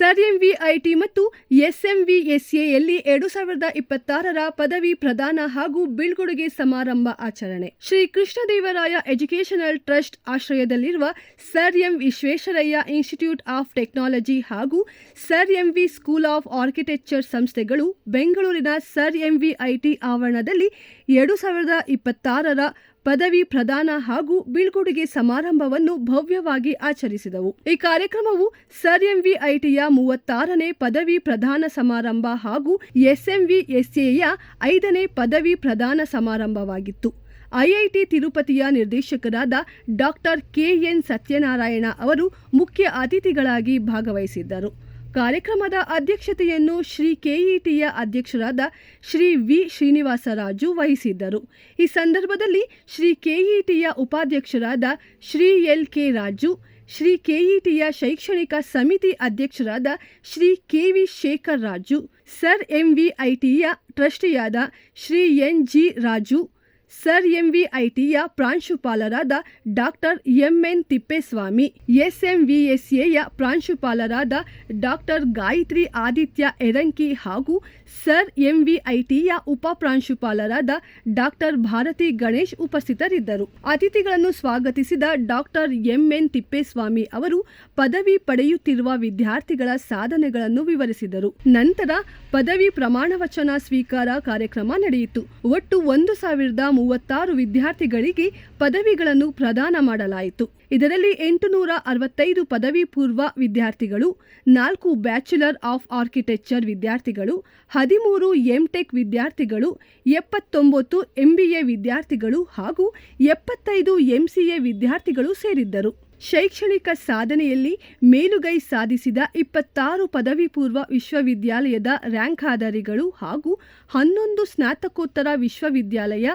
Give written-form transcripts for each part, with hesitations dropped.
Sir ಎಂವಿಐಟಿ ಮತ್ತು ಎಸ್ಎಂವಿಎಸ್ಎಯಲ್ಲಿ 2026ರ ಪದವಿ ಪ್ರದಾನ ಹಾಗೂ ಬೀಳ್ಕೊಡುಗೆ ಸಮಾರಂಭ ಆಚರಣೆ. ಶ್ರೀ ಕೃಷ್ಣದೇವರಾಯ ಎಜುಕೇಷನಲ್ ಟ್ರಸ್ಟ್ ಆಶ್ರಯದಲ್ಲಿರುವ sir M Visvesvaraya institute of technology ಹಾಗೂ sir MV school of architecture ಸಂಸ್ಥೆಗಳು ಬೆಂಗಳೂರಿನ ಸರ್ ಎಂವಿಐಟಿ ಆವರಣದಲ್ಲಿ 2026ರ ಪದವಿ ಪ್ರದಾನ ಹಾಗೂ ಬೀಳ್ಕೊಡುಗೆ ಸಮಾರಂಭವನ್ನು ಭವ್ಯವಾಗಿ ಆಚರಿಸಿದವು. ಈ ಕಾರ್ಯಕ್ರಮವು ಸರ್ ಎಂವಿಐಟಿಯ 36ನೇ ಪದವಿ ಪ್ರದಾನ ಸಮಾರಂಭ ಹಾಗೂ ಎಸ್ಎಂವಿಎಸ್ಎಯ 5ನೇ ಪದವಿ ಪ್ರದಾನ ಸಮಾರಂಭವಾಗಿತ್ತು. ಐಐಟಿ ತಿರುಪತಿಯ ನಿರ್ದೇಶಕರಾದ ಡಾಕ್ಟರ್ ಕೆಎನ್ ಸತ್ಯನಾರಾಯಣ ಅವರು ಮುಖ್ಯ ಅತಿಥಿಗಳಾಗಿ ಭಾಗವಹಿಸಿದ್ದರು. ಕಾರ್ಯಕ್ರಮದ ಅಧ್ಯಕ್ಷತೆಯನ್ನು ಶ್ರೀ ಕೆಇಟಿಯ ಅಧ್ಯಕ್ಷರಾದ ಶ್ರೀ ವಿ ಶ್ರೀನಿವಾಸರಾಜು ವಹಿಸಿದ್ದರು. ಈ ಸಂದರ್ಭದಲ್ಲಿ ಶ್ರೀ ಕೆಇಟಿಯ ಉಪಾಧ್ಯಕ್ಷರಾದ ಶ್ರೀ ಎಲ್ ಕೆ ರಾಜು, ಶ್ರೀ ಕೆಇಟಿಯ ಶೈಕ್ಷಣಿಕ ಸಮಿತಿ ಅಧ್ಯಕ್ಷರಾದ ಶ್ರೀ ಕೆವಿ ಶೇಖರ್ ರಾಜು, ಸರ್ ಎಂವಿಐಟಿಯ ಟ್ರಸ್ಟಿಯಾದ Shri N G Raju, sir ಎಂವಿಐಟಿಯ ಪ್ರಾಂಶುಪಾಲರಾದ ಡಾಕ್ಟರ್ ಎಂಎನ್ ತಿಪ್ಪೇಸ್ವಾಮಿ, ಎಸ್ಎಂವಿಎಸ್ಎಯ ಪ್ರಾಂಶುಪಾಲರಾದ ಡಾಕ್ಟರ್ ಗಾಯತ್ರಿ ಆದಿತ್ಯ ಎರಂಕಿ ಹಾಗೂ ಸರ್ ಎಂವಿಐಟಿಯ ಉಪ ಪ್ರಾಂಶುಪಾಲರಾದ ಡಾಕ್ಟರ್ ಭಾರತಿ ಗಣೇಶ್ ಉಪಸ್ಥಿತರಿದ್ದರು. ಅತಿಥಿಗಳನ್ನು ಸ್ವಾಗತಿಸಿದ ಡಾಕ್ಟರ್ ಎಂಎನ್ ತಿಪ್ಪೇಸ್ವಾಮಿ ಅವರು ಪದವಿ ಪಡೆಯುತ್ತಿರುವ ವಿದ್ಯಾರ್ಥಿಗಳ ಸಾಧನೆಗಳನ್ನು ವಿವರಿಸಿದರು. ನಂತರ ಪದವಿ ಪ್ರಮಾಣವಚನ ಸ್ವೀಕಾರ ಕಾರ್ಯಕ್ರಮ ನಡೆಯಿತು. ಒಟ್ಟು 1036 ವಿದ್ಯಾರ್ಥಿಗಳಿಗೆ ಪದವಿಗಳನ್ನು ಪ್ರದಾನ ಮಾಡಲಾಯಿತು. ಇದರಲ್ಲಿ 865 ಪದವಿ ಪೂರ್ವ ವಿದ್ಯಾರ್ಥಿಗಳು, 4 ಬ್ಯಾಚುಲರ್ ಆಫ್ ಆರ್ಕಿಟೆಕ್ಚರ್ ವಿದ್ಯಾರ್ಥಿಗಳು, 13 ಎಂಟೆಕ್ ವಿದ್ಯಾರ್ಥಿಗಳು, 79 ಎಂಬಿಎ ವಿದ್ಯಾರ್ಥಿಗಳು ಹಾಗೂ 75 ಎಂಸಿಎ ವಿದ್ಯಾರ್ಥಿಗಳು ಸೇರಿದ್ದರು. ಶೈಕ್ಷಣಿಕ ಸಾಧನೆಯಲ್ಲಿ ಮೇಲುಗೈ ಸಾಧಿಸಿದ 26 ಪದವಿ ಪೂರ್ವ ವಿಶ್ವವಿದ್ಯಾಲಯದ ರ್ಯಾಂಕ್ ಆಧಾರಿಗಳು ಹಾಗೂ 11 ಸ್ನಾತಕೋತ್ತರ ವಿಶ್ವವಿದ್ಯಾಲಯ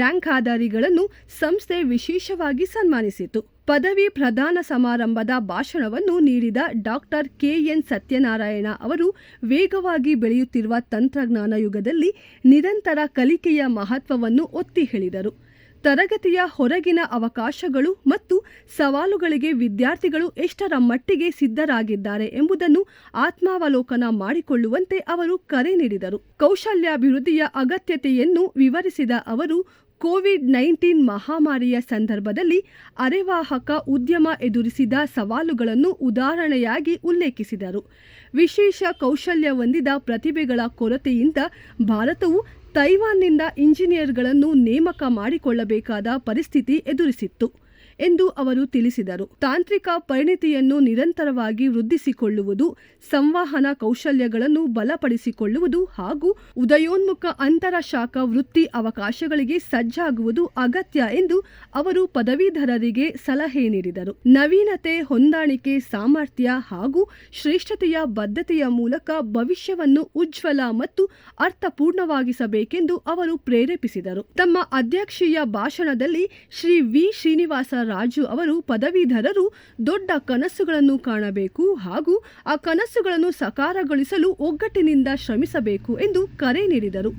ರ್ಯಾಂಕ್ ಆಧಾರಿಗಳನ್ನು ಸಂಸ್ಥೆ ವಿಶೇಷವಾಗಿ ಸನ್ಮಾನಿಸಿತು. ಪದವಿ ಪ್ರದಾನ ಸಮಾರಂಭದ ಭಾಷಣವನ್ನು ನೀಡಿದ ಡಾಕ್ಟರ್ ಕೆಎನ್ ಸತ್ಯನಾರಾಯಣ ಅವರು ವೇಗವಾಗಿ ಬೆಳೆಯುತ್ತಿರುವ ತಂತ್ರಜ್ಞಾನ ಯುಗದಲ್ಲಿ ನಿರಂತರ ಕಲಿಕೆಯ ಮಹತ್ವವನ್ನು ಒತ್ತಿ ಹೇಳಿದರು. ತರಗತಿಯ ಹೊರಗಿನ ಅವಕಾಶಗಳು ಮತ್ತು ಸವಾಲುಗಳಿಗೆ ವಿದ್ಯಾರ್ಥಿಗಳು ಎಷ್ಟರ ಮಟ್ಟಿಗೆ ಸಿದ್ಧರಾಗಿದ್ದಾರೆ ಎಂಬುದನ್ನು ಆತ್ಮಾವಲೋಕನ ಮಾಡಿಕೊಳ್ಳುವಂತೆ ಅವರು ಕರೆ ನೀಡಿದರು. ಕೌಶಲ್ಯಾಭಿವೃದ್ಧಿಯ ಅಗತ್ಯತೆಯನ್ನು ವಿವರಿಸಿದ ಅವರು ಕೋವಿಡ್-19 ಮಹಾಮಾರಿಯ ಸಂದರ್ಭದಲ್ಲಿ ಅರೆವಾಹಕ ಉದ್ಯಮ ಎದುರಿಸಿದ ಸವಾಲುಗಳನ್ನು ಉದಾಹರಣೆಯಾಗಿ ಉಲ್ಲೇಖಿಸಿದರು. ವಿಶೇಷ ಕೌಶಲ್ಯ ಹೊಂದಿದ ಪ್ರತಿಭೆಗಳ ಕೊರತೆಯಿಂದ ಭಾರತವು ತೈವಾನ್ನಿಂದ ಇಂಜಿನಿಯರ್ಗಳನ್ನು ನೇಮಕ ಮಾಡಿಕೊಳ್ಳಬೇಕಾದ ಪರಿಸ್ಥಿತಿ ಎದುರಿಸಿತ್ತು ಎಂದು ಅವರು ತಿಳಿಸಿದರು. ತಾಂತ್ರಿಕ ಪರಿಣಿತಿಯನ್ನು ನಿರಂತರವಾಗಿ ವೃದ್ಧಿಸಿಕೊಳ್ಳುವುದು, ಸಂವಹನ ಕೌಶಲ್ಯಗಳನ್ನು ಬಲಪಡಿಸಿಕೊಳ್ಳುವುದು ಹಾಗೂ ಉದಯೋನ್ಮುಖ ಅಂತರಶಾಖ ವೃತ್ತಿ ಅವಕಾಶಗಳಿಗೆ ಸಜ್ಜಾಗುವುದು ಅಗತ್ಯ ಎಂದು ಅವರು ಪದವೀಧರರಿಗೆ ಸಲಹೆ ನೀಡಿದರು. ನವೀನತೆ, ಹೊಂದಾಣಿಕೆ, ಸಾಮರ್ಥ್ಯ ಹಾಗೂ ಶ್ರೇಷ್ಠತೆಯ ಬದ್ಧತೆಯ ಮೂಲಕ ಭವಿಷ್ಯವನ್ನು ಉಜ್ವಲ ಮತ್ತು ಅರ್ಥಪೂರ್ಣವಾಗಿಸಬೇಕೆಂದು ಅವರು ಪ್ರೇರೇಪಿಸಿದರು. ತಮ್ಮ ಅಧ್ಯಕ್ಷೀಯ ಭಾಷಣದಲ್ಲಿ ಶ್ರೀ ವಿ ಶ್ರೀನಿವಾಸ ರಾಜು ಅವರು ಪದವೀಧರರು ದೊಡ್ಡ ಕನಸುಗಳನ್ನು ಕಾಣಬೇಕು ಹಾಗೂ ಆ ಕನಸುಗಳನ್ನು ಸಾಕಾರಗೊಳಿಸಲು ಒಗ್ಗಟ್ಟಿನಿಂದ ಶ್ರಮಿಸಬೇಕು ಎಂದು ಕರೆ ನೀಡಿದರು.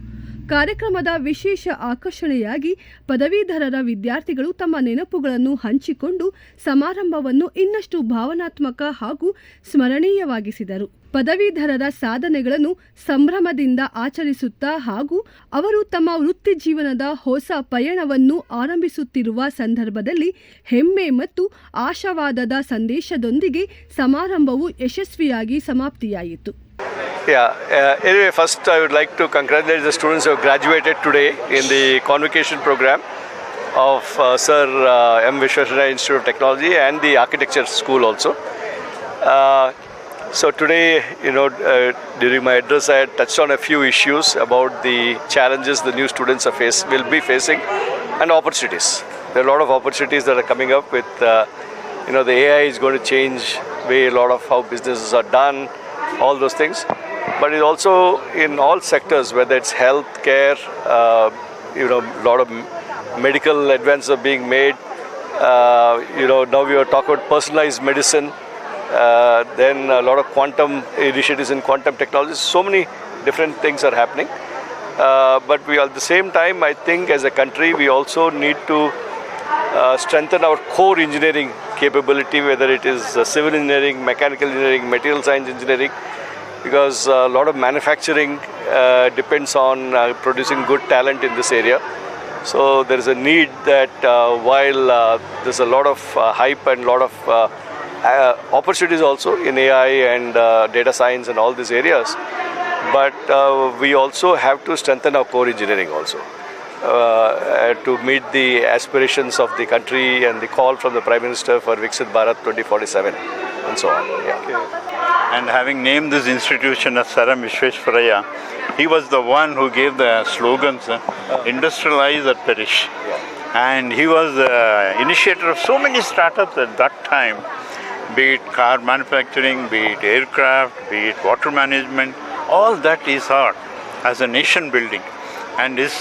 ಕಾರ್ಯಕ್ರಮದ ವಿಶೇಷ ಆಕರ್ಷಣೆಯಾಗಿ ಪದವೀಧರರ ವಿದ್ಯಾರ್ಥಿಗಳು ತಮ್ಮ ನೆನಪುಗಳನ್ನು ಹಂಚಿಕೊಂಡು ಸಮಾರಂಭವನ್ನು ಇನ್ನಷ್ಟು ಭಾವನಾತ್ಮಕ ಹಾಗೂ ಸ್ಮರಣೀಯವಾಗಿಸಿದರು. ಪದವೀಧರರ ಸಾಧನೆಗಳನ್ನು ಸಂಭ್ರಮದಿಂದ ಆಚರಿಸುತ್ತಾ ಹಾಗೂ ಅವರು ತಮ್ಮ ವೃತ್ತಿ ಜೀವನದ ಹೊಸ ಪಯಣವನ್ನು ಆರಂಭಿಸುತ್ತಿರುವ ಸಂದರ್ಭದಲ್ಲಿ ಹೆಮ್ಮೆ ಮತ್ತು ಆಶಾವಾದದ ಸಂದೇಶದೊಂದಿಗೆ ಸಮಾರಂಭವು ಯಶಸ್ವಿಯಾಗಿ ಸಮಾಪ್ತಿಯಾಯಿತು. Anyway, first I would like to congratulate the students who have graduated today in the convocation program of Sir M. Vishwesvaraya Institute of Technology and the Architecture School also. So today, during my address I had touched on a few issues about the challenges the new students will be facing and opportunities. There are a lot of opportunities that are coming up with, the AI is going to change way a lot of how businesses are done, all those things. But it's also in all sectors, whether it's health care, a lot of medical advances are being made. Now we are talking about personalized medicine. Then a lot of quantum initiatives in quantum technology. So many different things are happening. But we at the same time, I think as a country, we also need to strengthen our core engineering capability, whether it is civil engineering, mechanical engineering, material science engineering, because a lot of manufacturing depends on producing good talent in this area. So there is a need that while there's a lot of hype and a lot of opportunities also in AI and data science and all these areas, but we also have to strengthen our core engineering also to meet the aspirations of the country and the call from the Prime Minister for Viksit Bharat 2047 and so on. Yeah. Okay. And having named this institution as Sir M. Visvesvaraya, he was the one who gave the slogans, industrialize or perish. And he was the initiator of so many startups at that time, be it car manufacturing, be it aircraft, be it water management, all that is art as a nation building. And his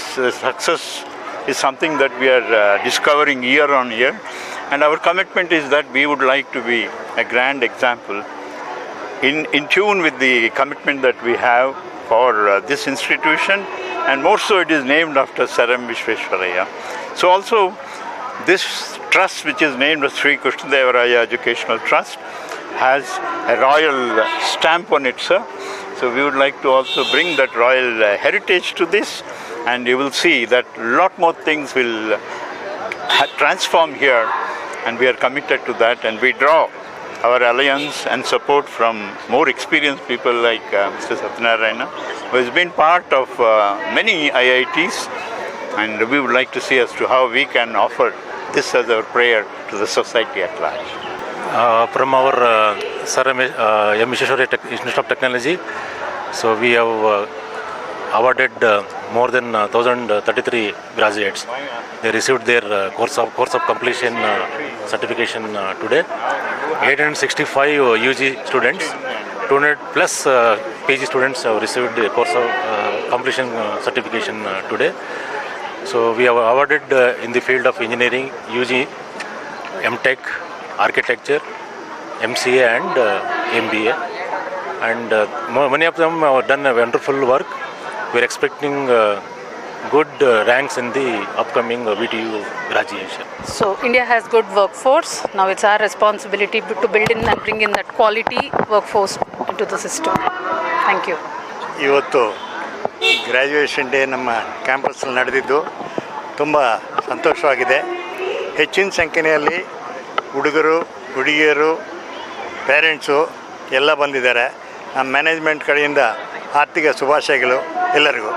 success is something that we are discovering year on year. And our commitment is that we would like to be a grand example in tune with the commitment that we have for this institution, and more so it is named after Sir M. Visvesvaraya. So also this trust, which is named as Sri Krishnadevaraya Educational Trust, has a royal stamp on it, sir. So we would like to also bring that royal heritage to this, and you will see that a lot more things will transform here, and we are committed to that, and we draw our alliance and support from more experienced people like Mr. Satyanarayana, who has been part of many IITs, and we would like to see as to how we can offer this as our prayer to the society at large. From our Sir M. Visvesvaraya Institute of Technology, so we have awarded more than 1,033 graduates. They received their course of completion certification today. 865 UG students, 200 plus PG students have received the course of completion certification today. So we have awarded in the field of engineering, UG, MTech, architecture, MCA and MBA. And many of them have done a wonderful work. We are expecting good ranks in the upcoming VTU graduation. So India has good workforce. Now it's our responsibility to build in and bring in that quality workforce into the system. Thank you. ಇವತ್ತು graduation day ನಮ್ಮ ಕ್ಯಾಂಪಸ್ಸಲ್ಲಿ ನಡೆದಿದ್ದು ತುಂಬ ಸಂತೋಷವಾಗಿದೆ. ಹೆಚ್ಚಿನ ಸಂಖ್ಯೆಯಲ್ಲಿ ಹುಡುಗರು, ಹುಡುಗಿಯರು, parents ಎಲ್ಲ ಬಂದಿದ್ದಾರೆ. ನಮ್ಮ ಮ್ಯಾನೇಜ್ಮೆಂಟ್ ಕಡೆಯಿಂದ ಆರ್ಥಿಕ ಶುಭಾಶಯಗಳು ಎಲ್ಲರಿಗೂ.